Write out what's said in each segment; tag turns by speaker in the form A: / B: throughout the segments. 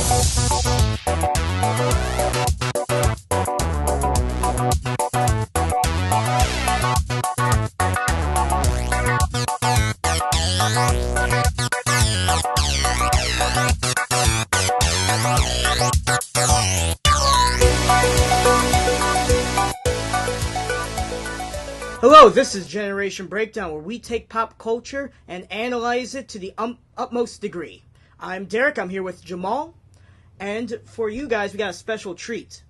A: Hello, this is Generation Breakdown, where we take pop culture and analyze it to the utmost degree. I'm Derrick, I'm here with Jamal, and for you guys, we got a special treat.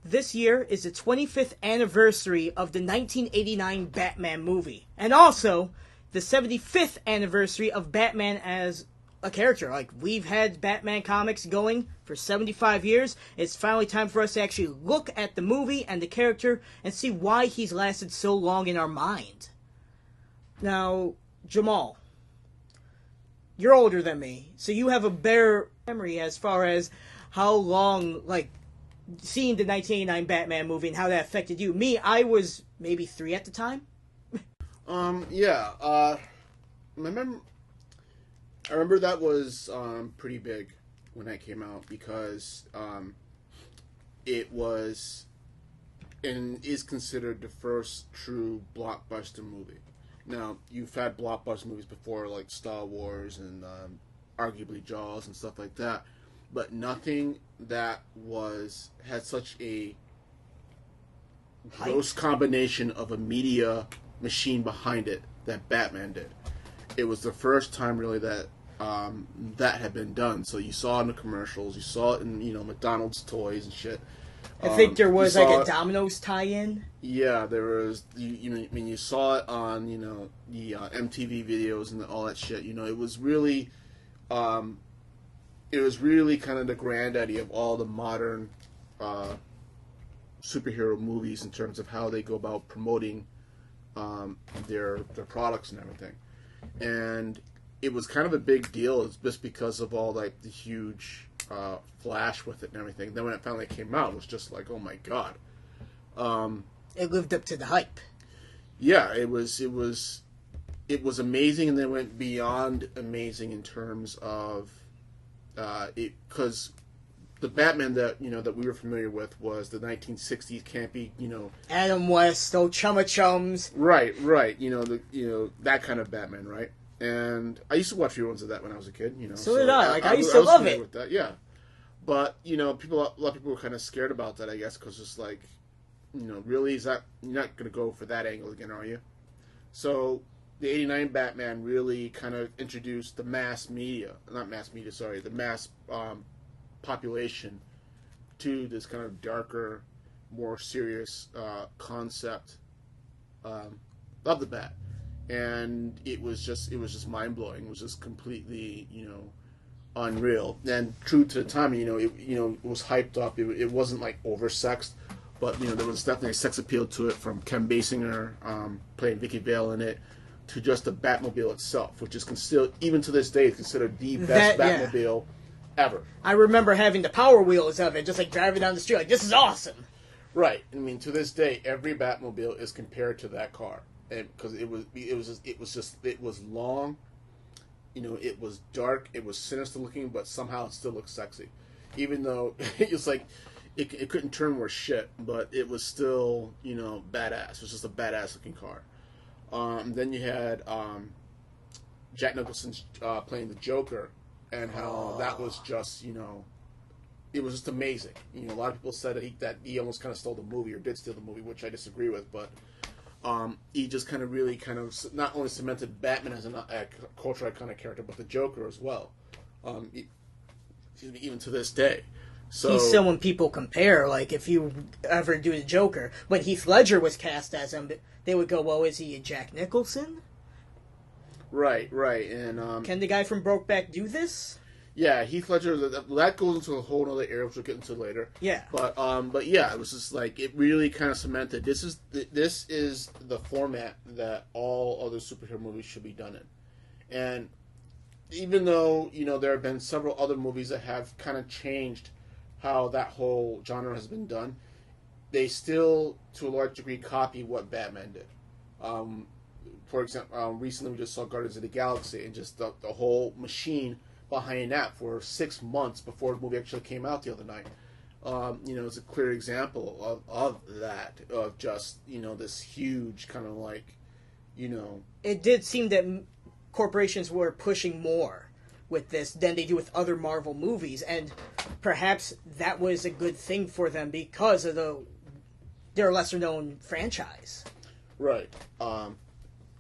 A: This year is the 25th anniversary of the 1989 Batman movie, and also the 75th anniversary of Batman as a character. Like, we've had Batman comics going for 75 years. It's finally time for us to actually look at the movie and the character and see why he's lasted so long in our mind. Now, Jamal, you're older than me, so you have a better memory as far as how long, like, seeing the 1989 Batman movie and how that affected you. Me, I was maybe 3 at the time.
B: I remember that was pretty big when that came out because it was and is considered the first true blockbuster movie. Now, you've had blockbuster movies before, like Star Wars and arguably Jaws and stuff like that, but nothing that had such a gross combination of a media machine behind it that Batman did. It was the first time really that that had been done. So you saw it in the commercials, you saw it in McDonald's toys and shit.
A: I think there was like a Domino's tie-in.
B: Yeah, there was. You saw it on the MTV videos and all that shit. It was really, kind of the granddaddy of all the modern superhero movies in terms of how they go about promoting their products and everything. And it was kind of a big deal just because of all like the huge flash with it and everything. Then when it finally came out, it was just like, oh my god.
A: It lived up to the hype.
B: Yeah, it was amazing, and then went beyond amazing in terms of it, because the Batman that that we were familiar with was the 1960s campy,
A: Adam West, old Chumma Chums.
B: Right. That kind of Batman, right? And I used to watch reruns of that when I was a kid.
A: So did I. I used to love it.
B: With that, yeah. But a lot of people were kind of scared about that, I guess, because it's like, really, is that you're not going to go for that angle again, are you? So the '89 Batman really kind of introduced the mass population to this kind of darker, more serious concept of the Bat. And it was just mind-blowing. It was just completely, unreal. And true to the time, it was hyped up. It wasn't like oversexed, but there was definitely a sex appeal to it, from Kim Basinger playing Vicky Vale in it to just the Batmobile itself, which is still, even to this day, is considered the best Batmobile ever.
A: I remember having the Power Wheels of it, just like driving down the street, like, this is awesome.
B: Right. I mean, to this day, every Batmobile is compared to that car. Because it was long, it was dark, it was sinister looking, but somehow it still looked sexy, even though it's like it couldn't turn worth shit, but it was still badass. It was just a badass looking car. Then you had Jack Nicholson playing the Joker, and how that was just it was just amazing. A lot of people said that he almost kind of stole the movie, or did steal the movie, which I disagree with, but. He just really not only cemented Batman as a cultural iconic character, but the Joker as well. Even to this day. So
A: he's someone people compare. Like, if you ever do the Joker, when Heath Ledger was cast as him, they would go, "Well, is he a Jack Nicholson?"
B: Right, and
A: can the guy from Brokeback do this?
B: Yeah, Heath Ledger. That goes into a whole other area, which we'll get into later.
A: Yeah.
B: But yeah, it was just like, it really kind of cemented. This is the format that all other superhero movies should be done in. And even though there have been several other movies that have kind of changed how that whole genre has been done, they still, to a large degree, copy what Batman did. For example, recently we just saw Guardians of the Galaxy, and just the whole machine behind that for 6 months before the movie actually came out the other night. It's a clear example of that, of just, this huge kind of like,
A: It did seem that corporations were pushing more with this than they do with other Marvel movies, and perhaps that was a good thing for them because of their lesser known franchise.
B: Right.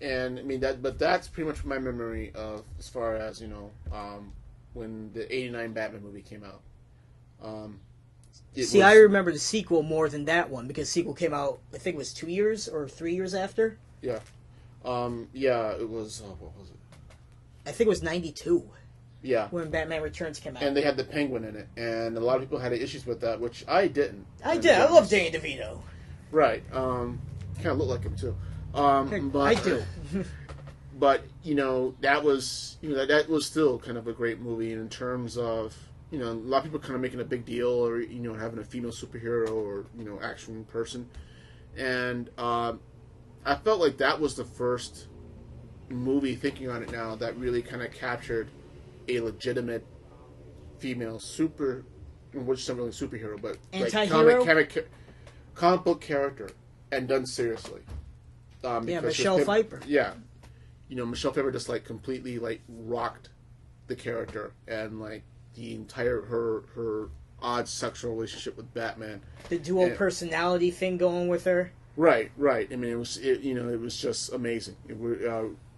B: And I mean but that's pretty much my memory of, as far as, when the '89 Batman movie came out.
A: I remember the sequel more than that one, because the sequel came out, I think it was 2 years or 3 years after.
B: Yeah. It was, what was it?
A: I think it was 92.
B: Yeah.
A: When Batman Returns came out.
B: And they had the Penguin in it, and a lot of people had issues with that, which I didn't.
A: I did. I love Danny DeVito.
B: Right. Kind of look like him too. But
A: I do.
B: But that was that was still kind of a great movie in terms of a lot of people kind of making a big deal, or having a female superhero, or action person, and I felt like that was the first movie, thinking on it now, that really kind of captured a legitimate female which is not really a superhero, but
A: anti-hero?
B: like comic book character, and done seriously.
A: Michelle Pfeiffer.
B: Yeah, Michelle Pfeiffer just like completely like rocked the character, and like the entire her odd sexual relationship with Batman,
A: the dual personality thing going with her.
B: Right. I mean, it was just amazing.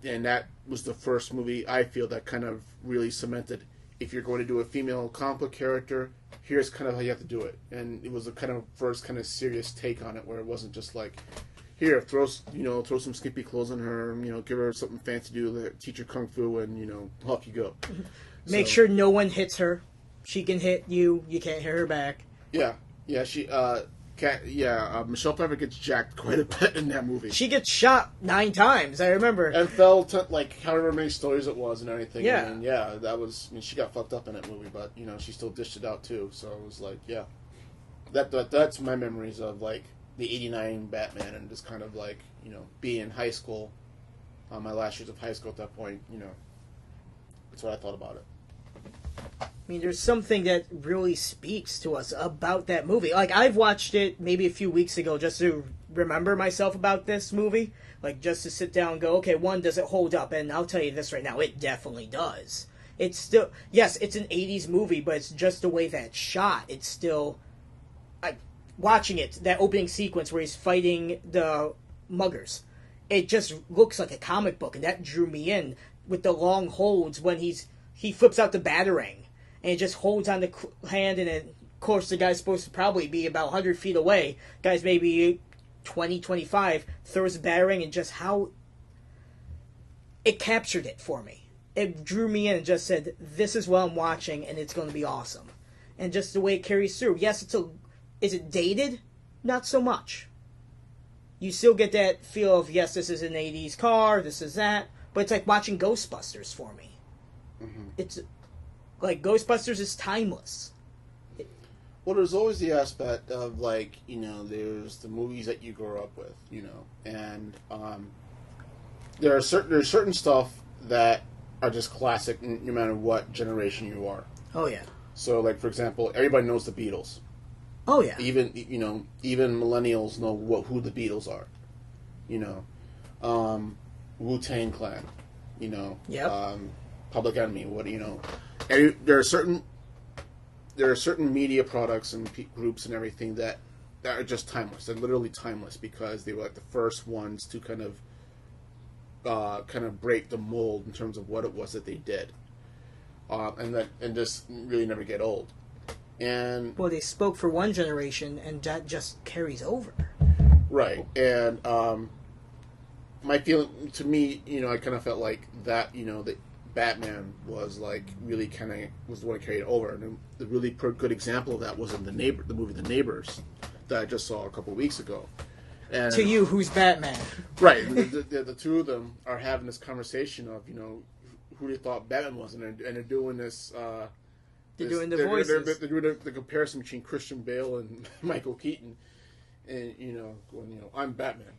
B: And that was the first movie, I feel, that kind of really cemented, if you're going to do a female comic book character, here's kind of how you have to do it. And it was the kind of first kind of serious take on it, where it wasn't just like, here, throw some skimpy clothes on her, give her something fancy to do, teach her kung fu, and off you go.
A: Make sure no one hits her. She can hit you. You can't hit her back.
B: Yeah. She. Michelle Pfeiffer gets jacked quite a bit in that movie.
A: She gets shot 9 times, I remember.
B: And fell to, like, however many stories it was and everything.
A: Yeah.
B: And, that was... I mean, she got fucked up in that movie, but, she still dished it out, too. So it was like, yeah. That's my memories of, like, the '89 Batman, and just kind of, like, being in high school, my last years of high school at that point, that's what I thought about it.
A: I mean, there's something that really speaks to us about that movie. Like, I've watched it maybe a few weeks ago just to remember myself about this movie. Like, just to sit down and go, okay, one, does it hold up? And I'll tell you this right now, it definitely does. It's still, yes, it's an 80s movie, but it's just the way that it's shot. It's still, watching it, that opening sequence where he's fighting the muggers, it just looks like a comic book, and that drew me in, with the long holds when he flips out the batarang. And it just holds on the hand, and then, of course, the guy's supposed to probably be about 100 feet away. Guy's maybe 20, 25, throws the batarang, and just how it captured it for me. It drew me in and just said, this is what I'm watching, and it's going to be awesome. And just the way it carries through. Yes, is it dated? Not so much. You still get that feel of, yes, this is an 80s car, this is that, but it's like watching Ghostbusters for me.
B: Mm-hmm.
A: It's... like, Ghostbusters is timeless.
B: Well, there's always the aspect of, like, there's the movies that you grew up with, and there's certain stuff that are just classic no matter what generation you are.
A: Oh, yeah.
B: So, like, for example, everybody knows the Beatles.
A: Oh, yeah.
B: Even millennials know who the Beatles are. Wu-Tang Clan,
A: Yep.
B: Public Enemy, there are certain media products and groups and everything that are just timeless. They're literally timeless because they were like the first ones to kind of break the mold in terms of what it was that they did, and just really never get old. And
A: well, they spoke for one generation, and that just carries over.
B: Right, and my feeling, to me, I kind of felt like that, that Batman was like really kind of was the one that carried it over, and the really good example of that was in the movie The Neighbors that I just saw a couple of weeks ago. And
A: to you, who's Batman?
B: Right, the two of them are having this conversation of who they thought Batman was, and they're doing this.
A: They're doing the voices.
B: They're doing the comparison between Christian Bale and Michael Keaton, and going, I'm Batman,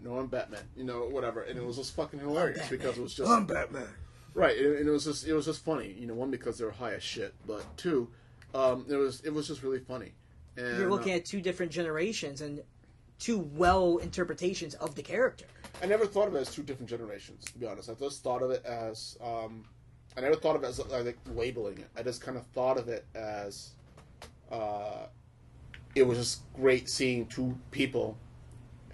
B: no, I'm Batman, whatever, and it was just fucking hilarious because it was just
A: I'm Batman.
B: Right, and it was just funny. One, because they were high as shit, but two, it was just really funny. And
A: You're looking at two different generations and two well interpretations of the character.
B: I never thought of it as two different generations, to be honest. I just thought of it as I never thought of it as like labeling it. I just kind of thought of it as it was just great seeing two people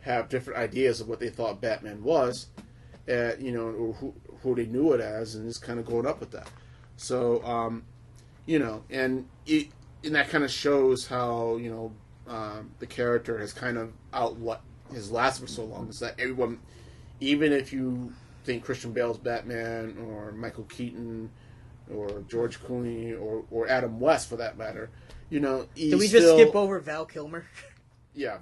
B: have different ideas of what they thought Batman was, or who they knew it as, and just kind of going up with that. So, and that kind of shows how the character has kind of has lasted for so long. Is that everyone, even if you think Christian Bale's Batman or Michael Keaton or George Clooney or Adam West for that matter,
A: did we just skip over Val Kilmer?
B: Yeah,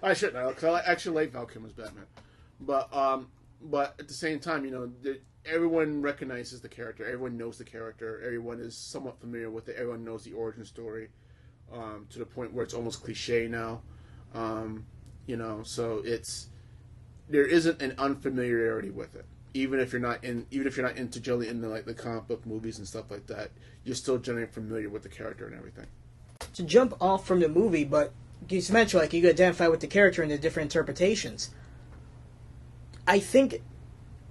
B: I shouldn't, because I actually like Val Kilmer's Batman, but at the same time, everyone recognizes the character, everyone knows the character, everyone is somewhat familiar with it, everyone knows the origin story, to the point where it's almost cliche now, so there isn't an unfamiliarity with it. Even if you're not into generally into like the comic book movies and stuff like that, you're still generally familiar with the character and everything.
A: To jump off from the movie, but you mentioned like you could identify with the character and the different interpretations. I think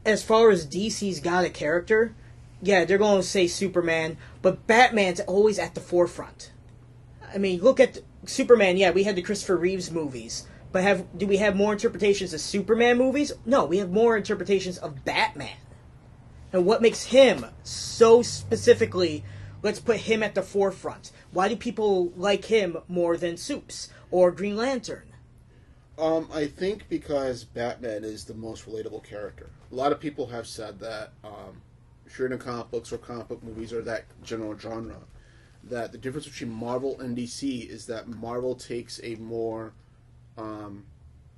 A: as far as DC's got a character, yeah, they're going to say Superman, but Batman's always at the forefront. I mean, look at Superman. Yeah, we had the Christopher Reeves movies, but do we have more interpretations of Superman movies? No, we have more interpretations of Batman. And what makes him so specifically, let's put him at the forefront. Why do people like him more than Supes or Green Lantern?
B: I think because Batman is the most relatable character. A lot of people have said that, if you're into comic books or comic book movies or that general genre, that the difference between Marvel and DC is that Marvel takes a more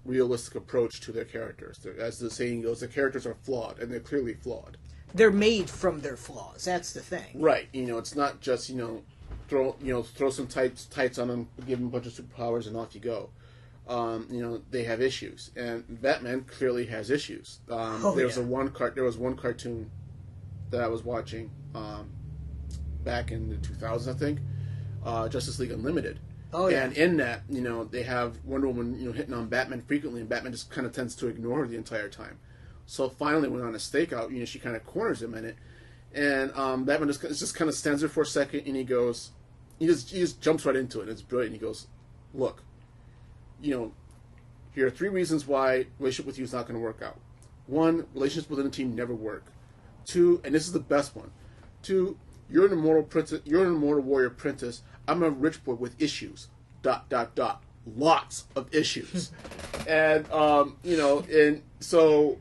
B: realistic approach to their characters. As the saying goes, the characters are flawed, and they're clearly flawed.
A: They're made from their flaws. That's the thing.
B: Right. It's not just throw some tights on them, give them a bunch of superpowers, and off you go. They have issues, and Batman clearly has issues. There was one cartoon that I was watching back in the 2000s, I think, Justice League Unlimited.
A: Oh yeah.
B: And in that, they have Wonder Woman, hitting on Batman frequently, and Batman just kind of tends to ignore her the entire time. So finally, when on a stakeout, she kind of corners him in it, and Batman just kind of stands there for a second, and he just jumps right into it. And it's brilliant. He goes, "Look, here are 3 reasons why relationship with you is not going to work out. 1, relationships within a team never work. 2, and this is the best one. 2, you're an immortal warrior apprentice. I'm a rich boy with issues. ... Lots of issues." And and so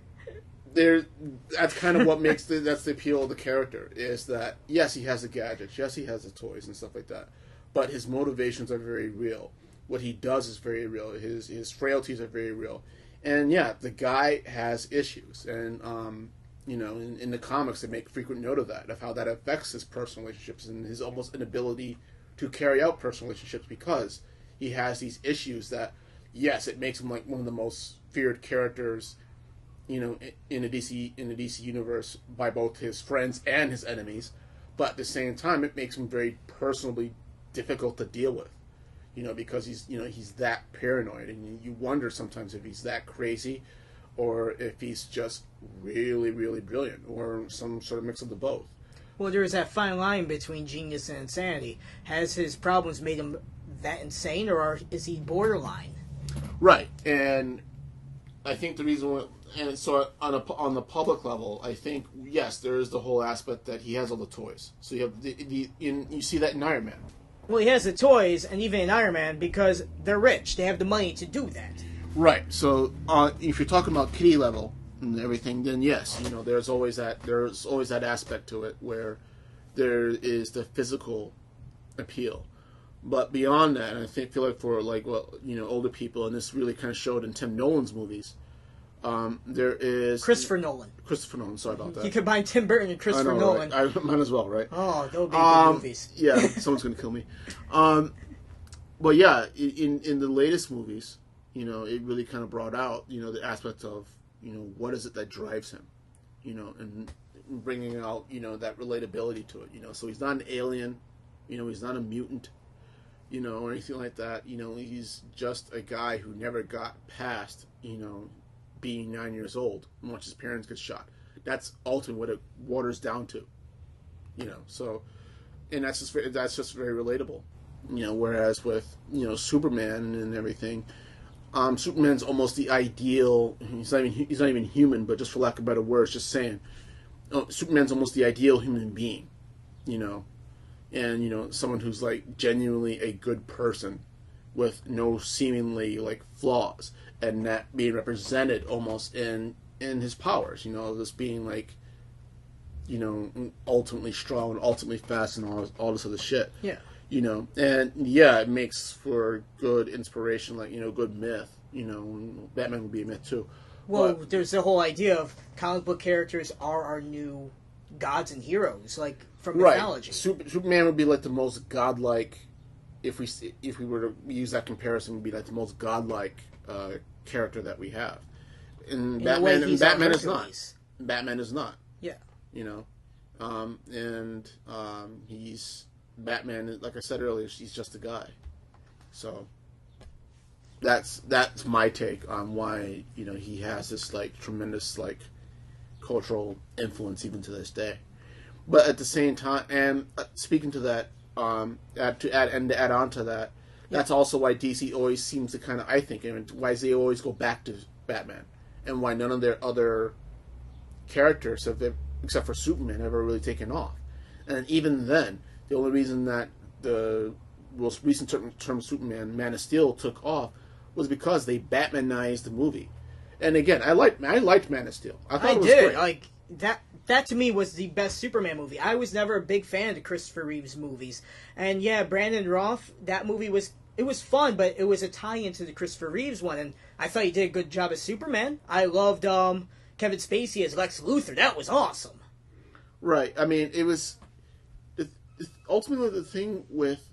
B: that's kind of what makes that's the appeal of the character, is that yes, he has the gadgets, yes, he has the toys and stuff like that, but his motivations are very real. What he does is very real. His frailties are very real, and yeah, the guy has issues, and in the comics they make frequent note of that, of how that affects his personal relationships and his almost inability to carry out personal relationships, because he has these issues that, yes, it makes him like one of the most feared characters, in the DC universe by both his friends and his enemies, but at the same time it makes him very personally difficult to deal with. Because he's that paranoid, and you wonder sometimes if he's that crazy, or if he's just really, really brilliant, or some sort of mix of the both.
A: Well, there is that fine line between genius and insanity. Has his problems made him that insane, or is he borderline?
B: Right, and I think the reason, and so on the public level, I think yes, there is the whole aspect that he has all the toys. So you have you see that in Iron Man.
A: Well, he has the toys, and even in Iron Man, because they're rich. They have the money to do that.
B: Right. So, if you're talking about kitty level and everything, then yes, there's always that aspect to it where there is the physical appeal. But beyond that, and I feel like for older people, and this really kind of showed in Tim Nolan's movies, there is
A: Christopher Nolan.
B: Sorry about that.
A: You combine Tim Burton and Christopher Nolan.
B: Right? I might as well, right?
A: Oh, they'll be good movies.
B: Yeah, someone's gonna kill me. But yeah, in the latest movies, it really kind of brought out, the aspect of, what is it that drives him, and bringing out, that relatability to it. So he's not an alien. He's not a mutant. Or anything like that. He's just a guy who never got past, being 9 years old and watch his parents get shot. That's ultimately what it waters down to. So, and that's just very relatable. Whereas with, Superman and everything, Superman's almost the ideal. He's not even human, but just for lack of better words, just saying, Superman's almost the ideal human being. And someone who's like genuinely a good person with no seemingly like flaws, and that being represented almost in his powers, this being like, ultimately strong and ultimately fast and all this other shit.
A: Yeah.
B: And yeah, it makes for good inspiration, like, good myth. Batman would be a myth too.
A: Well, there's the whole idea of comic book characters are our new gods and heroes, like from mythology.
B: Right. Superman would be like the most godlike. If we were to use that comparison, would be like the most godlike character that we have. And Batman is not. Batman is not.
A: Yeah.
B: He's Batman. Like I said earlier, he's just a guy. So that's my take on why he has this like tremendous like cultural influence even to this day. But at the same time, and speaking to that, to add on to that, that's also why DC always seems to kind of, I think, why they always go back to Batman, and why none of their other characters except for Superman, ever really taken off. And even then, the only reason that the most recent term Superman, Man of Steel, took off was because they Batmanized the movie. And again, I liked Man of Steel. I thought it was great.
A: Like that to me was the best Superman movie. I was never a big fan of Christopher Reeve's movies. And yeah, Brandon Routh, that movie was fun, but it was a tie-in to the Christopher Reeves one, and I thought he did a good job as Superman. I loved Kevin Spacey as Lex Luthor. That was awesome.
B: Right. I mean, it was ultimately the thing with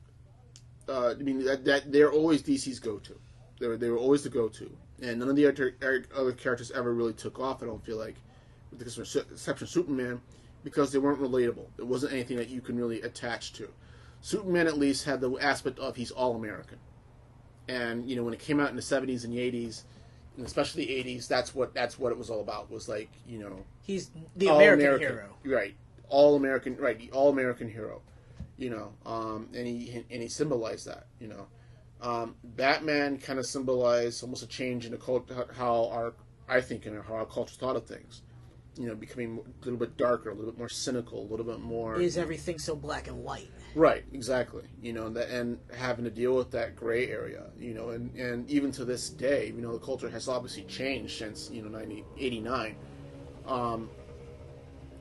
B: that they're always DC's go-to. They were always the go-to, and none of the other characters ever really took off. I don't feel like, with the exception of Superman, because they weren't relatable. It wasn't anything that you can really attach to. Superman at least had the aspect of he's all-American, and when it came out in the 70s and the 80s, and especially the 80s, that's what it was all about. Was like
A: he's the American hero,
B: right? All-American, right? The all-American hero, and he symbolized that, Batman kind of symbolized almost a change in how our culture thought of things. Becoming a little bit darker, a little bit more cynical, a little bit more.
A: Is everything so black and white?
B: Right, exactly. And having to deal with that gray area. And even to this day, the culture has obviously changed since 1989.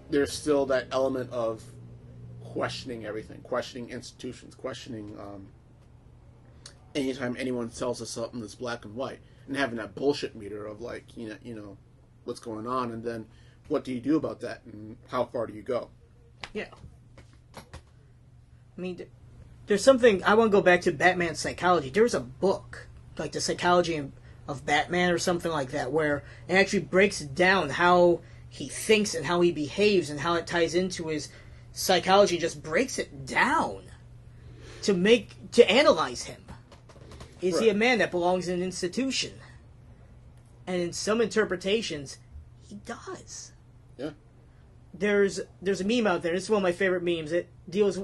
B: There's still that element of questioning everything, questioning institutions, questioning anytime anyone tells us something that's black and white, and having that bullshit meter of like, what's going on, and then what do you do about that, and how far do you go?
A: Yeah. I mean, there's something, I want to go back to Batman's psychology. There's a book, like The Psychology of Batman or something like that, where it actually breaks down how he thinks and how he behaves and how it ties into his psychology, just breaks it down to analyze him. Is he a man that belongs in an institution? And in some interpretations, he does.
B: Yeah.
A: There's a meme out there. This is one of my favorite memes. It goes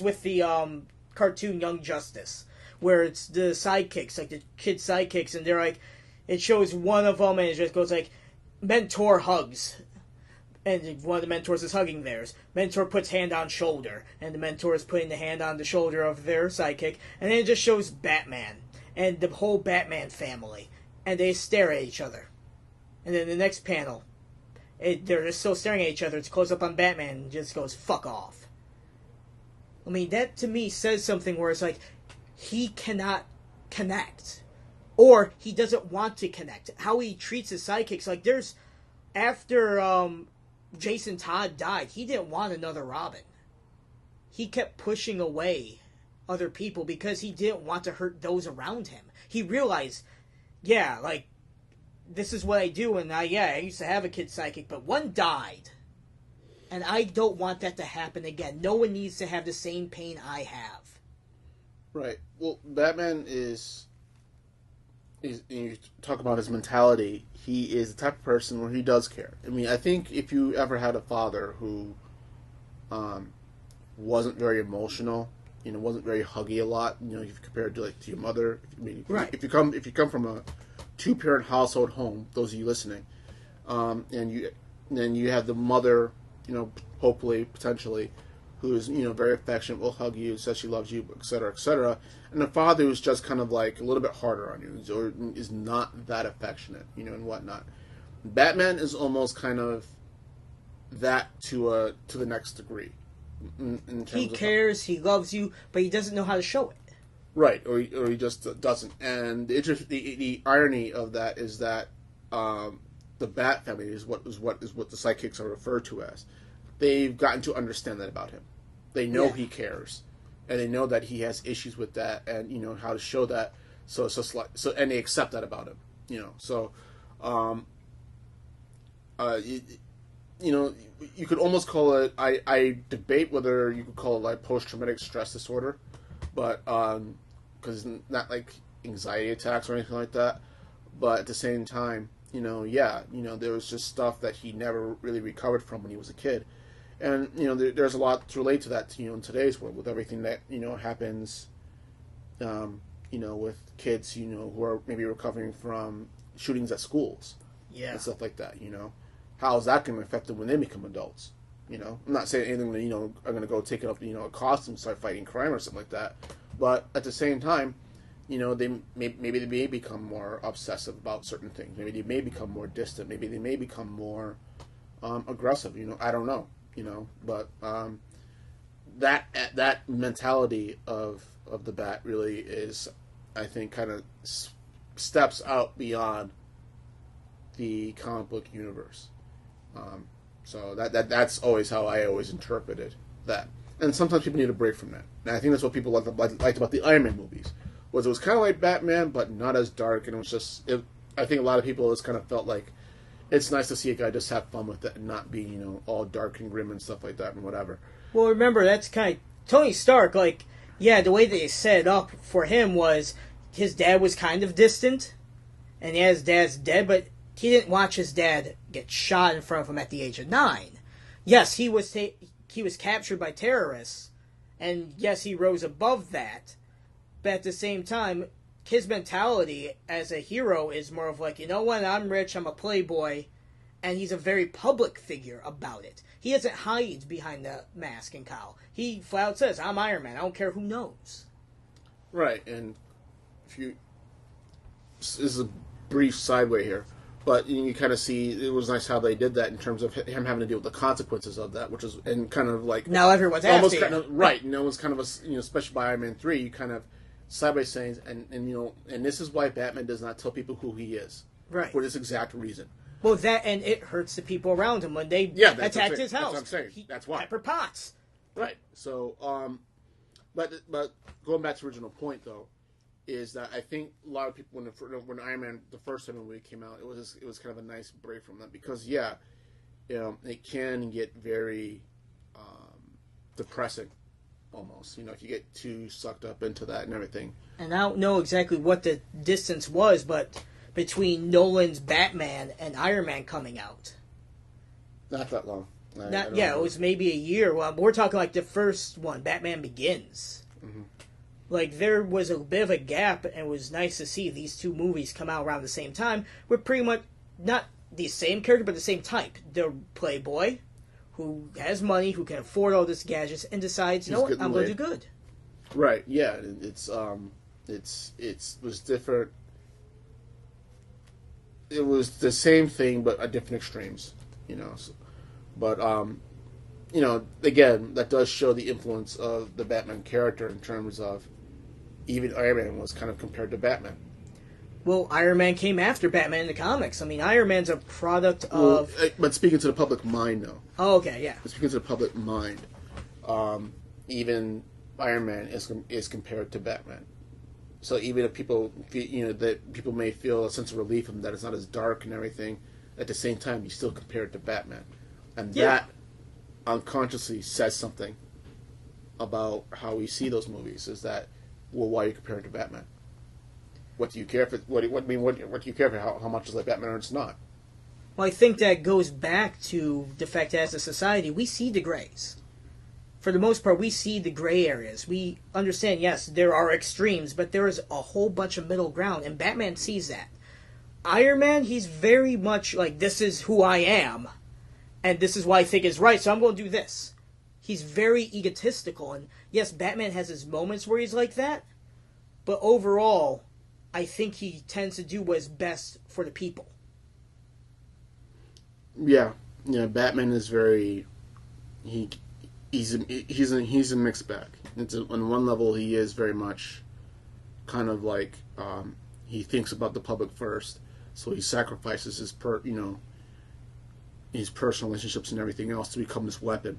A: with the cartoon Young Justice, where it's the sidekicks, like the kid sidekicks, and they're like, it shows one of them, and it just goes like, mentor hugs, and one of the mentors is hugging theirs. Mentor puts hand on shoulder, and the mentor is putting the hand on the shoulder of their sidekick, and then it just shows Batman and the whole Batman family, and they stare at each other. And then the next panel, they're just still staring at each other. It's close up on Batman, and just goes, fuck off. I mean, that to me says something where it's like, he cannot connect. Or he doesn't want to connect. How he treats his sidekicks. Like, after Jason Todd died, he didn't want another Robin. He kept pushing away other people because he didn't want to hurt those around him. He realized, yeah, like, this is what I do, and I used to have a kid sidekick, but one died. And I don't want that to happen again. No one needs to have the same pain I have.
B: Right. Well, Batman is you talk about his mentality. He is the type of person where he does care. I mean, I think if you ever had a father who wasn't very emotional, wasn't very huggy a lot, if you compared to your mother, I mean,
A: right.
B: if you come from a 2-parent household home, those of you listening, and then you have the mother, hopefully, potentially, who's very affectionate, will hug you, says she loves you, etc., and the father who's just kind of like a little bit harder on you, or is not that affectionate, and whatnot. Batman is almost kind of that to the next degree. In terms
A: he cares, he loves you, but he doesn't know how to show it.
B: Right, or he just doesn't. And the irony of that is that the Bat family is what the sidekicks are referred to as. They've gotten to understand that about him. They know he cares, and they know that he has issues with that, and how to show that. So it's just and they accept that about him. So, you could almost call it. I debate whether you could call it like post-traumatic stress disorder, but because it's not like anxiety attacks or anything like that. But at the same time, there was just stuff that he never really recovered from when he was a kid. And, there's a lot to relate to that, in today's world with everything that, happens, with kids, who are maybe recovering from shootings at schools.
A: Yeah.
B: And stuff like that, How is that going to affect them when they become adults? I'm not saying anything that, are going to go take up, a costume and start fighting crime or something like that. But at the same time, maybe they may become more obsessive about certain things. Maybe they may become more distant. Maybe they may become more aggressive. I don't know. But that mentality of the Bat really is, I think, kind of steps out beyond the comic book universe. So that's always how I always interpreted that. And sometimes people need a break from that. And I think that's what people liked about the Iron Man movies. It was kind of like Batman, but not as dark. And it was just, I think a lot of people just kind of felt like it's nice to see a guy just have fun with it and not be, all dark and grim and stuff like that and whatever.
A: Well, remember, that's kind of Tony Stark. Like, the way they set it up for him was his dad was kind of distant, and his dad's dead, but he didn't watch his dad get shot in front of him at the age of 9. Yes, he was captured by terrorists, and yes, he rose above that. But at the same time, his mentality as a hero is more of like, what, I'm rich, I'm a playboy, and he's a very public figure about it. He doesn't hide behind the mask and cowl. He flat out says, I'm Iron Man, I don't care who knows.
B: Right, and this is a brief sideway here, but you kind of see, it was nice how they did that in terms of him having to deal with the consequences of that, which is, and kind of like...
A: Now everyone's
B: almost
A: after
B: kind of, right, no one's kind of, especially by Iron Man 3, you kind of side saying, and this is why Batman does not tell people who he is.
A: Right.
B: For this exact reason.
A: Well, and it hurts the people around him when they attacked his house.
B: That's what I'm saying. That's why.
A: Pepper Potts.
B: Right. So, but going back to the original point, though, is that I think a lot of people, when Iron Man, the first time movie came out, it was kind of a nice break from that because, it can get very depressing. Almost, if you get too sucked up into that and everything. And
A: I don't know exactly what the distance was, but between Nolan's Batman and Iron Man coming out.
B: Not that long.
A: It was maybe a year. Well, we're talking like the first one, Batman Begins. Mm-hmm. Like, there was a bit of a gap, and it was nice to see these two movies come out around the same time. We're pretty much not the same character, but the same type. The playboy who has money, who can afford all this gadgets, and decides, I'm going to do good.
B: Right. Yeah. It was different. It was the same thing, but at different extremes. But again, that does show the influence of the Batman character in terms of even Iron Man was kind of compared to Batman.
A: Well, Iron Man came after Batman in the comics. I mean, Iron Man's a product of...
B: But speaking to the public mind, though.
A: Oh, okay, yeah.
B: Speaking to the public mind, even Iron Man is compared to Batman. So even if people feel, that people may feel a sense of relief in that it's not as dark and everything, at the same time, you still compare it to Batman. And unconsciously says something about how we see those movies. Is that, well, why are you comparing it to Batman? What do you care if it? What do you care for? How much is like Batman or it's not?
A: Well, I think that goes back to the fact that as a society, we see the grays. For the most part, we see the gray areas. We understand, yes, there are extremes, but there is a whole bunch of middle ground, and Batman sees that. Iron Man, he's very much like, this is who I am, and this is what I think is right, so I'm going to do this. He's very egotistical, and yes, Batman has his moments where he's like that, but overall, I think he tends to do what is best for the people.
B: Yeah, Batman is very he's a mixed bag. On one level, he is very much kind of like he thinks about the public first, so he sacrifices his his personal relationships and everything else to become this weapon.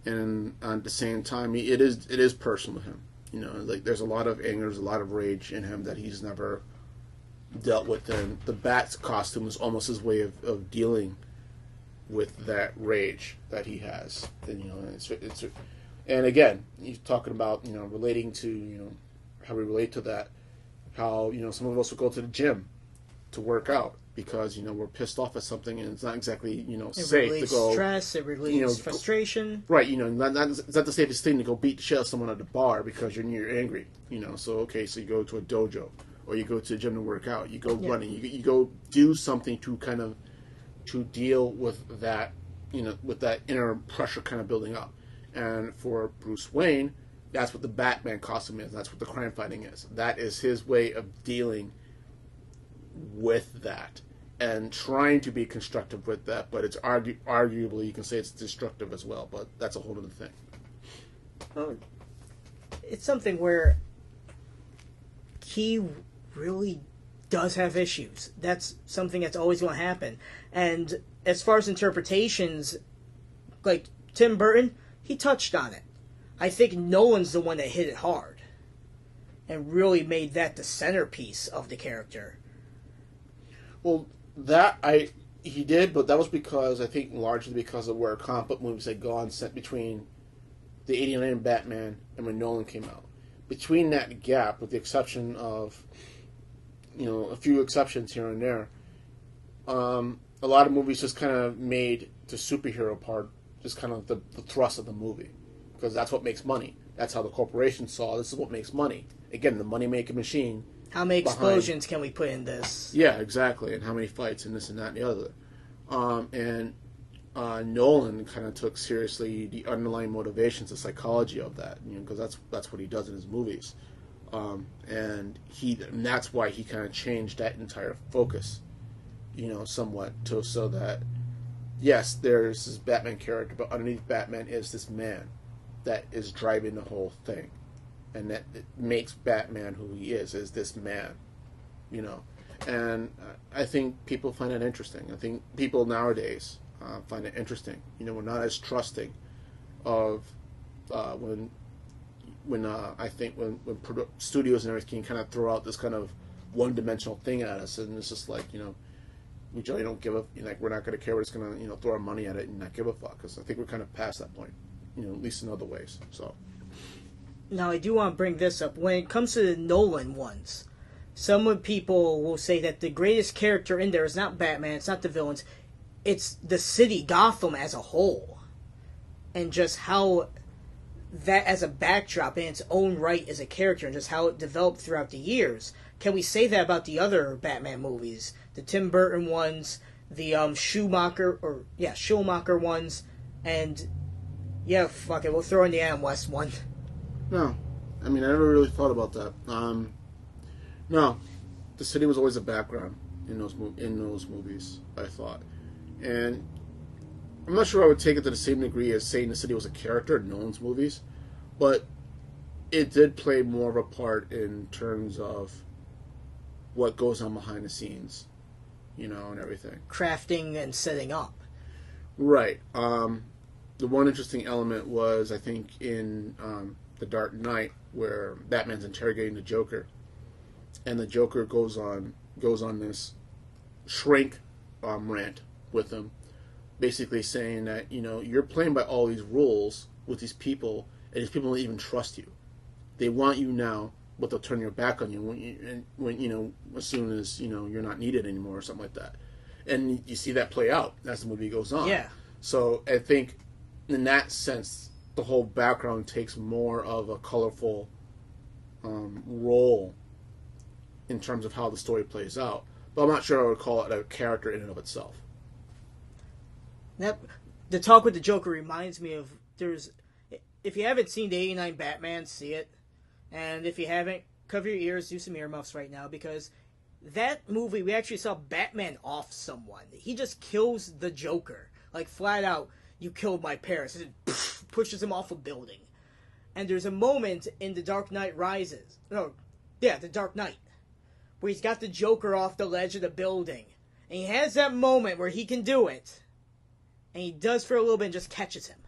B: And at the same time, it is personal to him. Like there's a lot of anger, there's a lot of rage in him that he's never dealt with, and the Bat's costume is almost his way of dealing with that rage that he has. And and again, he's talking about relating to how we relate to that, how some of us will go to the gym to work out because we're pissed off at something and it's not exactly safe to go.
A: Stress, it relieves frustration.
B: Right, it's not the safest thing to go beat the shit out of someone at the bar because you're angry. So you go to a dojo or you go to the gym to work out. You go running. You go do something to kind of to deal with that with that inner pressure kind of building up. And for Bruce Wayne, that's what the Batman costume is. That's what the crime fighting is. That is his way of dealing with that and trying to be constructive with that, but it's arguably you can say it's destructive as well, but that's a whole other thing.
A: It's something where he really does have issues. That's something that's always going to happen. And as far as interpretations, like Tim Burton, he touched on it. I think Nolan's the one that hit it hard and really made that the centerpiece of the character.
B: Well, he did, but that was because I think largely because of where comic book movies had gone set between the '89 Batman and when Nolan came out. Between that gap, with the exception of a few exceptions here and there, a lot of movies just kind of made the superhero part just kind of the thrust of the movie because that's what makes money. That's how the corporation saw this is what makes money. Again, the money-making machine.
A: How many explosions can we put in this?
B: Yeah, exactly, and how many fights and this and that and the other. Nolan kind of took seriously the underlying motivations, the psychology of that, because that's what he does in his movies, and that's why he kind of changed that entire focus, somewhat so that yes, there's this Batman character, but underneath Batman is this man that is driving the whole thing. And that it makes Batman who he is this man, And I think people find that interesting. I think people nowadays find it interesting. We're not as trusting of when I think when studios and everything kind of throw out this kind of one-dimensional thing at us, and it's just like we generally don't give a we're not going to care. We're just going to throw our money at it and not give a fuck. Because I think we're kind of past that point, at least in other ways. So.
A: Now, I do want to bring this up. When it comes to the Nolan ones, some people will say that the greatest character in there is not Batman, it's not the villains, it's the city, Gotham as a whole. And just how that as a backdrop in its own right as a character, and just how it developed throughout the years. Can we say that about the other Batman movies? The Tim Burton ones, the Schumacher ones, and yeah, fuck it, we'll throw in the Adam West one.
B: No, I never really thought about that. No, the city was always a background in those movies. I thought, and I'm not sure I would take it to the same degree as saying the city was a character in Nolan's movies, but it did play more of a part in terms of what goes on behind the scenes, and everything.
A: Crafting and setting up.
B: Right. The one interesting element was, I think, in The Dark Knight, where Batman's interrogating the Joker, and the Joker goes on this shrink rant with him basically saying that you're playing by all these rules with these people, and these people don't even trust you. They want you now, but they'll turn your back on you when as soon as you're not needed anymore or something like that. And you see that play out as the movie goes on.
A: Yeah.
B: So I think in that sense, the whole background takes more of a colorful role in terms of how the story plays out. But I'm not sure I would call it a character in and of itself.
A: The talk with the Joker reminds me of if you haven't seen the '89 Batman, see it, and if you haven't, cover your ears, do some earmuffs right now, because that movie we actually saw Batman off someone. He just kills the Joker, like flat out. You killed my parents. And pushes him off a building. And there's a moment in The Dark Knight Rises. The Dark Knight, where he's got the Joker off the ledge of the building, and he has that moment where he can do it. And he does for a little bit and just catches him.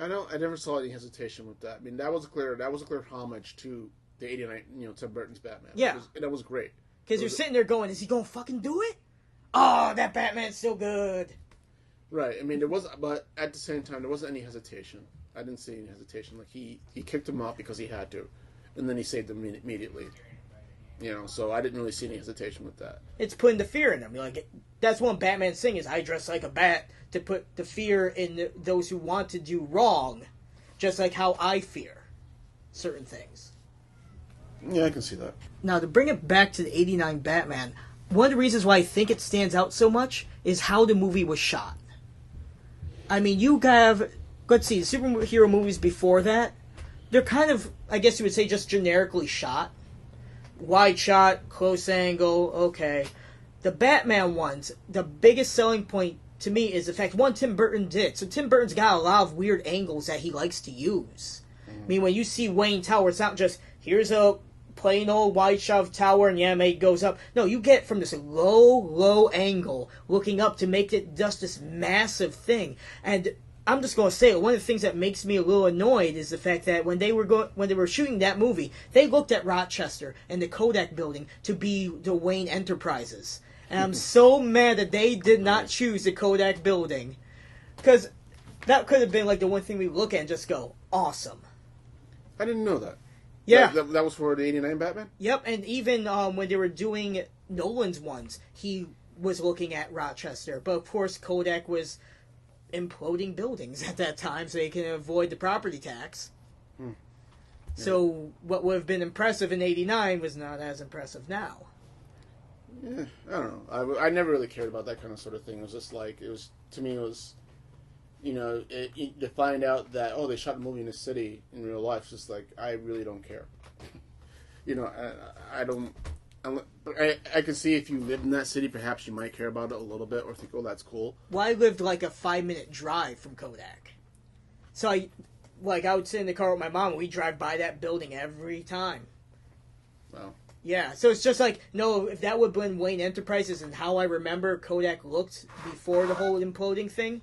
B: I never saw any hesitation with that. I mean, that was a clear homage to the '89, Tim Burton's Batman.
A: Yeah,
B: that was great.
A: Because you're sitting there going, "Is he gonna fucking do it? Oh, that Batman's so good."
B: Right. I mean, but at the same time, there wasn't any hesitation. I didn't see any hesitation. Like he kicked him out because he had to, and then he saved him immediately. So I didn't really see any hesitation with that.
A: It's putting the fear in them. That's one Batman's thing is, I dress like a bat to put the fear in those who want to do wrong, just like how I fear certain things.
B: Yeah, I can see that.
A: Now, to bring it back to the '89 Batman, one of the reasons why I think it stands out so much is how the movie was shot. I mean, you have, let's see, the superhero movies before that, they're kind of, I guess you would say, just generically shot. Wide shot, close angle, okay. The Batman ones, the biggest selling point to me is the fact, one, Tim Burton did. So Tim Burton's got a lot of weird angles that he likes to use. I mean, when you see Wayne Tower, it's not just, here's a plain old wide shot of tower and it goes up. No, you get from this low angle looking up to make it just this massive thing. And I'm just going to say it, one of the things that makes me a little annoyed is the fact that when they were shooting that movie, they looked at Rochester and the Kodak building to be the Wayne Enterprises. And I'm so mad that they did not choose the Kodak building. Because that could have been like the one thing we look at and just go, awesome.
B: I didn't know that.
A: Yeah.
B: That was for the '89 Batman?
A: Yep, and even when they were doing Nolan's ones, he was looking at Rochester. But of course, Kodak was imploding buildings at that time so they can avoid the property tax. Yeah. So what would have been impressive in '89 was not as impressive now.
B: Yeah, I don't know. I never really cared about that kind of sort of thing. It was just like, to me, to find out that, they shot a movie in a city in real life, it's just like, I really don't care. I don't. I can see if you lived in that city, perhaps you might care about it a little bit, or think, that's cool.
A: Well, I lived like a 5-minute drive from Kodak. So I would sit in the car with my mom, and we'd drive by that building every time.
B: Wow.
A: Yeah, so it's just like, no, if that would have been Wayne Enterprises and how I remember Kodak looked before the whole imploding thing,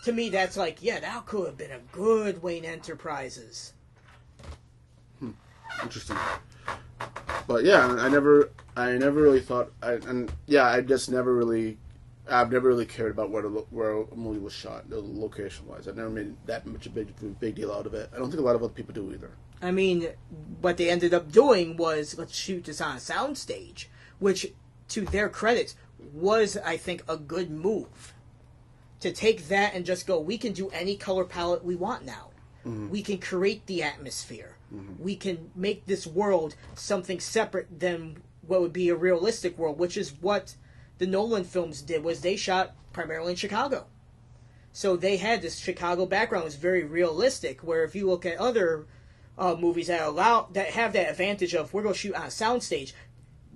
A: to me that's like, that could have been a good Wayne Enterprises.
B: Interesting. But yeah, I never really thought, I've never really cared about where a movie was shot, location wise. I've never made that much a big deal out of it. I don't think a lot of other people do either.
A: I mean, what they ended up doing was, let's shoot this on a soundstage, which, to their credit, was, I think, a good move. To take that and just go, we can do any color palette we want now. Mm-hmm. We can create the atmosphere. Mm-hmm. We can make this world something separate than what would be a realistic world, which is what the Nolan films did, was they shot primarily in Chicago. So they had this Chicago background. It was very realistic, where if you look at other movies that have that advantage of, we're going to shoot on a soundstage,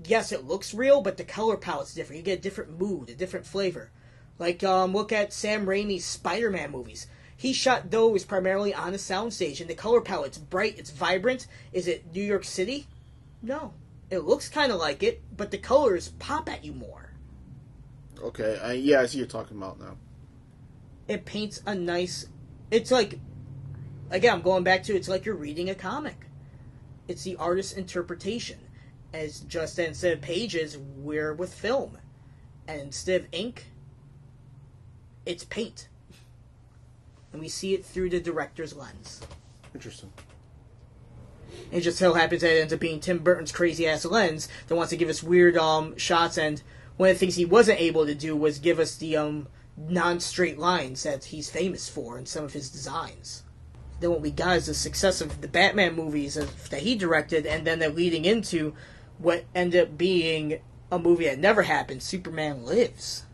A: yes, it looks real, but the color palette's different. You get a different mood, a different flavor. Like, look at Sam Raimi's Spider-Man movies. He shot those primarily on a soundstage, and the color palette's bright, it's vibrant. Is it New York City? No. It looks kind of like it, but the colors pop at you more.
B: Okay, I see what you're talking about now.
A: It paints a nice... It's like... Again, I'm going back to, it's like you're reading a comic. It's the artist's interpretation. As just instead of pages, we're with film. And instead of ink, it's paint. And we see it through the director's lens.
B: Interesting.
A: It just so happens that it ends up being Tim Burton's crazy-ass lens that wants to give us weird shots, and one of the things he wasn't able to do was give us the non-straight lines that he's famous for in some of his designs. Then what we got is the success of the Batman movies that he directed, and then they're leading into what ended up being a movie that never happened, Superman Lives.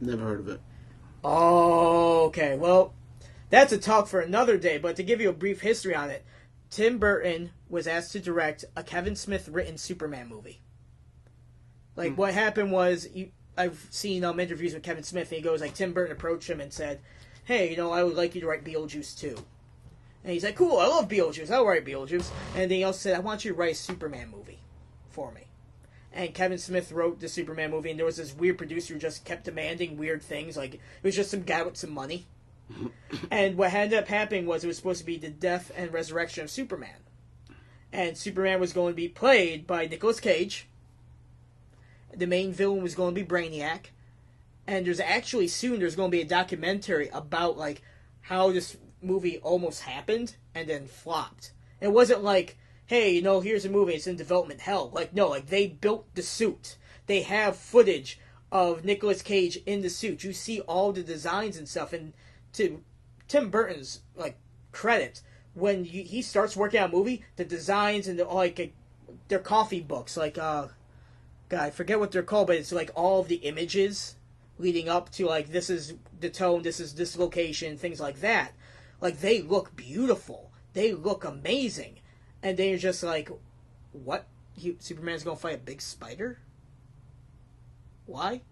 B: Never heard of it.
A: Oh, okay. Well, that's a talk for another day, but to give you a brief history on it, Tim Burton was asked to direct a Kevin Smith-written Superman movie. Like, what happened was, I've seen interviews with Kevin Smith, and he goes, like, Tim Burton approached him and said, hey, I would like you to write Beetlejuice 2. And he's like, cool, I love Beetlejuice, I'll write Beetlejuice. And then he also said, I want you to write a Superman movie for me. And Kevin Smith wrote the Superman movie, and there was this weird producer who just kept demanding weird things, like, it was just some guy with some money. And what ended up happening was it was supposed to be the death and resurrection of Superman. And Superman was going to be played by Nicolas Cage. The main villain was going to be Brainiac. And there's going to be a documentary about, like, how this movie almost happened and then flopped. It wasn't like, hey, here's a movie, it's in development hell. Like, no, like, they built the suit. They have footage of Nicolas Cage in the suit. You see all the designs and stuff, and to Tim Burton's, like, credit, when he starts working on a movie, the designs and their coffee books, like, God, I forget what they're called, but it's, like, all of the images leading up to, like, this is the tone, this is this location, things like that. Like, they look beautiful. They look amazing. And then you're just like, what? Superman's gonna fight a big spider? Why?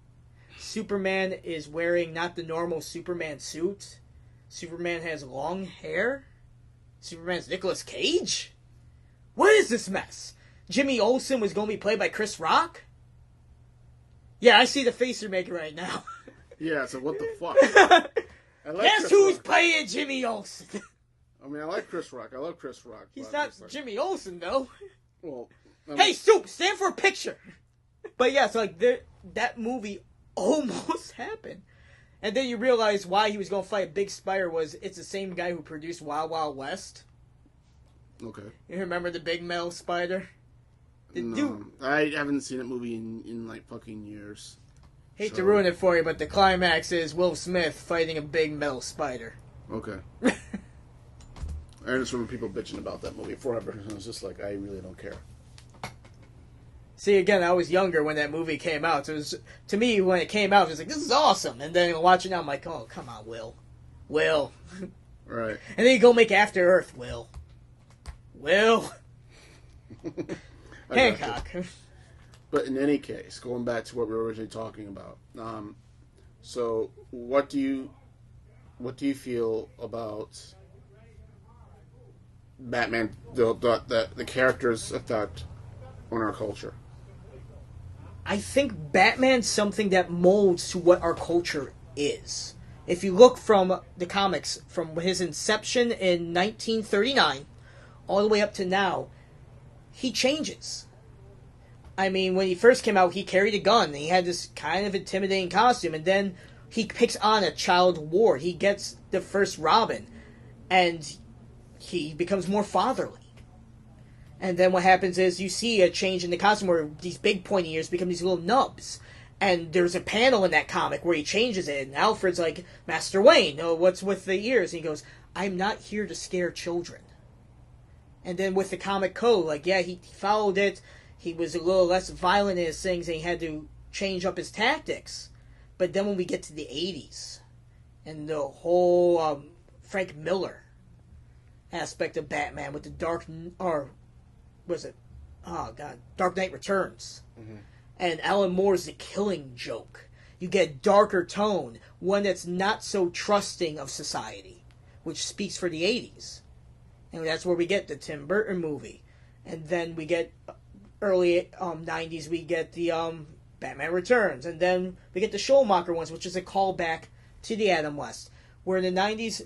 A: Superman is wearing not the normal Superman suit. Superman has long hair. Superman's Nicolas Cage? What is this mess? Jimmy Olsen was going to be played by Chris Rock? Yeah, I see the face you're making right now.
B: Yeah, so what the fuck?
A: Guess who's playing Jimmy Olsen?
B: I mean, I like Chris Rock. I love Chris Rock.
A: He's not Jimmy Olsen, though.
B: Well,
A: hey, Soup, stand for a picture. But yeah, so that movie almost happened. And then you realize why he was going to fight a big spider was it's the same guy who produced Wild Wild West.
B: Okay.
A: You remember the big metal spider?
B: No, I haven't seen that movie in like fucking years.
A: Hate to ruin it for you, but the climax is Will Smith fighting a big metal spider.
B: Okay. I just remember people bitching about that movie forever. And I was just like, I really don't care.
A: See, again, I was younger when that movie came out. So it was, to me, when it came out, it was like, this is awesome. And then watching it now, I'm like, oh, come on, Will. Will.
B: Right.
A: And then you go make After Earth, Will. Hancock.
B: But in any case, going back to what we were originally talking about, so what do you feel about Batman, the character's effect on our culture?
A: I think Batman's something that molds to what our culture is. If you look from the comics, from his inception in 1939 all the way up to now, he changes. I mean, when he first came out, he carried a gun, and he had this kind of intimidating costume, and then he picks on a child ward. He gets the first Robin, and he becomes more fatherly. And then what happens is you see a change in the costume where these big pointy ears become these little nubs. And there's a panel in that comic where he changes it, and Alfred's like, Master Wayne, what's with the ears? And he goes, I'm not here to scare children. And then with the comic code, like, yeah, he followed it. He was a little less violent in his things, and he had to change up his tactics. But then when we get to the 80s, and the whole Frank Miller aspect of Batman with the Dark Knight Returns. Mm-hmm. And Alan Moore's The Killing Joke. You get a darker tone, one that's not so trusting of society, which speaks for the 80s. And that's where we get the Tim Burton movie. And then we get early 90s, we get the Batman Returns. And then we get the Schumacher ones, which is a callback to the Adam West. Where in the 90s,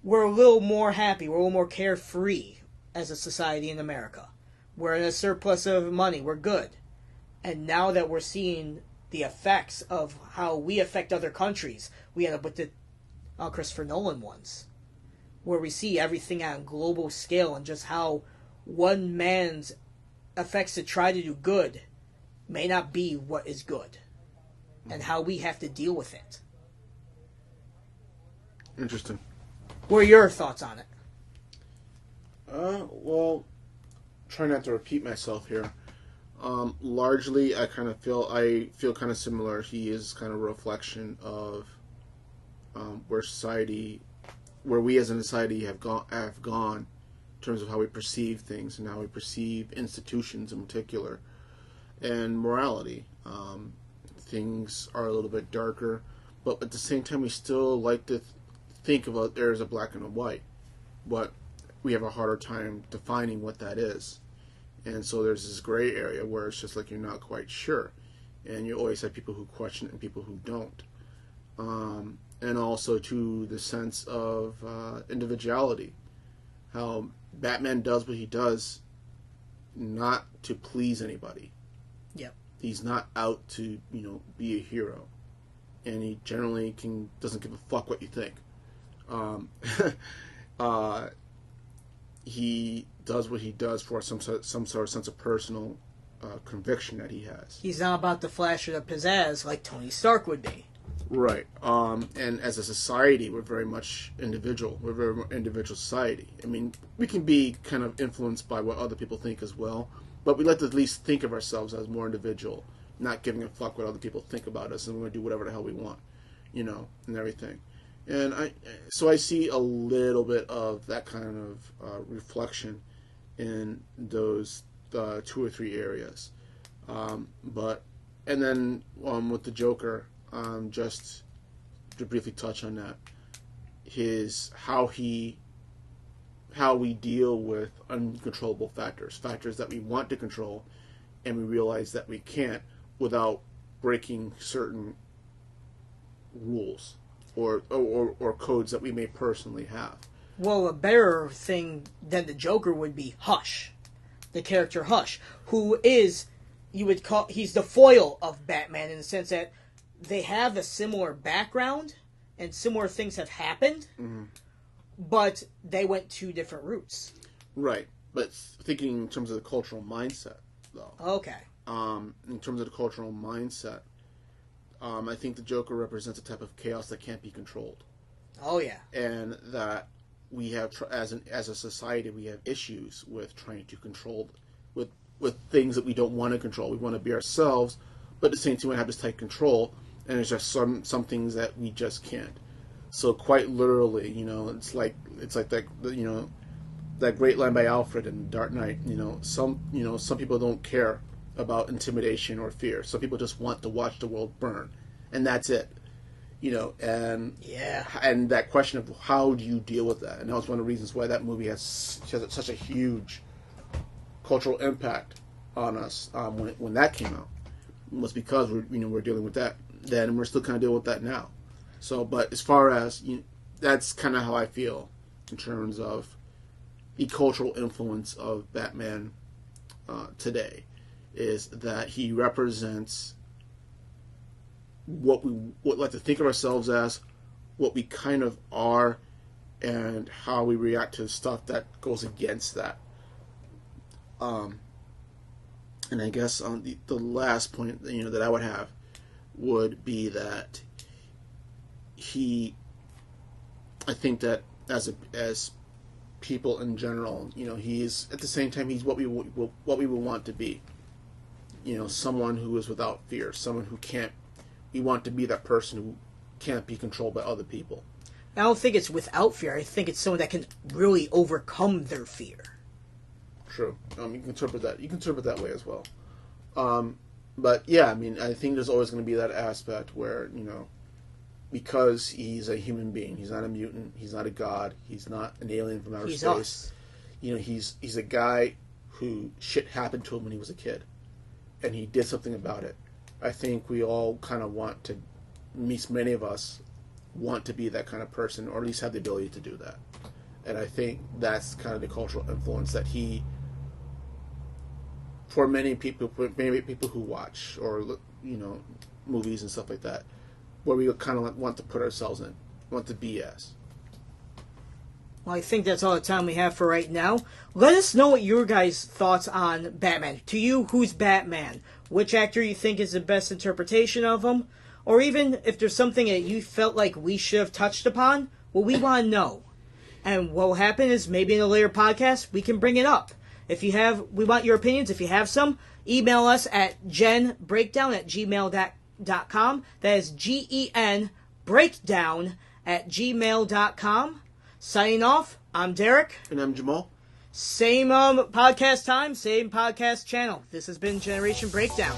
A: we're a little more happy, we're a little more carefree as a society in America. We're in a surplus of money, we're good. And now that we're seeing the effects of how we affect other countries. We end up with the Christopher Nolan ones, where we see everything on a global scale and just how one man's effects to try to do good may not be what is good, and how we have to deal with it.
B: Interesting.
A: What are your thoughts on it?
B: Well, try not to repeat myself here. Largely, I feel kind of similar. He is kind of a reflection of where we as a society have gone in terms of how we perceive things and how we perceive institutions in particular, and morality. Things are a little bit darker, but at the same time, we still like to think about there as a black and a white, but we have a harder time defining what that is. And so there's this gray area where it's just like you're not quite sure. And you always have people who question it and people who don't. And also to the sense of individuality. How Batman does what he does not to please anybody.
A: Yep. He's
B: not out to, be a hero. And he generally doesn't give a fuck what you think. He does what he does for some sort of sense of personal conviction that he has.
A: He's not about the flash or the pizzazz like Tony Stark would be.
B: Right. And as a society, we're very much individual. We're a very individual society. I mean, we can be kind of influenced by what other people think as well, but we like to at least think of ourselves as more individual, not giving a fuck what other people think about us, and we're going to do whatever the hell we want, and everything. And so I see a little bit of that kind of reflection in those 2 or 3 areas. And then with the Joker, just to briefly touch on that, how we deal with uncontrollable factors that we want to control, and we realize that we can't without breaking certain rules or codes that we may personally have.
A: Well, a better thing than the Joker would be Hush, the character Hush, who is, he's the foil of Batman in the sense that they have a similar background and similar things have happened, but they went 2 different routes.
B: Right, but thinking in terms of the cultural mindset, though.
A: Okay.
B: In terms of the cultural mindset, I think the Joker represents a type of chaos that can't be controlled.
A: Oh yeah.
B: And that we have, as a society, we have issues with trying to control, with things that we don't want to control. We want to be ourselves, but at the same time we have this tight control, and there's just some things that we just can't. So quite literally, it's like that, that great line by Alfred in Dark Knight. Some people don't care about intimidation or fear. Some people just want to watch the world burn, and that's it. And that question of how do you deal with that, and that was one of the reasons why that movie has such a huge cultural impact on us when that came out, was because we're dealing with that then, and we're still kind of dealing with that now. So, but as far as that's kind of how I feel in terms of the cultural influence of Batman today, is that he represents what we would like to think of ourselves as, what we kind of are, and how we react to stuff that goes against that. And I guess on the last point that I would have would be that I think that as people in general, he's at the same time he's what we would want to be. Someone who is without fear, someone who can't. We want to be that person who can't be controlled by other people.
A: I don't think it's without fear. I think it's someone that can really overcome their fear.
B: True. You can interpret that. You can interpret that way as well. But yeah, I think there's always going to be that aspect where because he's a human being, he's not a mutant, he's not a god, he's not an alien from outer space.
A: Us.
B: He's a guy who shit happened to him when he was a kid, and he did something about it. I think we all kind of want to, at least many of us, want to be that kind of person, or at least have the ability to do that. And I think that's kind of the cultural influence that for many people who watch or movies and stuff like that, where we kind of want to put ourselves in, want to be as.
A: Well, I think that's all the time we have for right now. Let us know what your guys' thoughts on Batman. To you, who's Batman? Which actor you think is the best interpretation of him? Or even if there's something that you felt like we should have touched upon, well, we want to know. And what will happen is maybe in a later podcast, we can bring it up. We want your opinions. If you have some, email us at genbreakdown@gmail.com. That is GEN breakdown@gmail.com. Signing off, I'm Derrick.
B: And I'm Jamal.
A: Same podcast time, same podcast channel. This has been Generation Breakdown.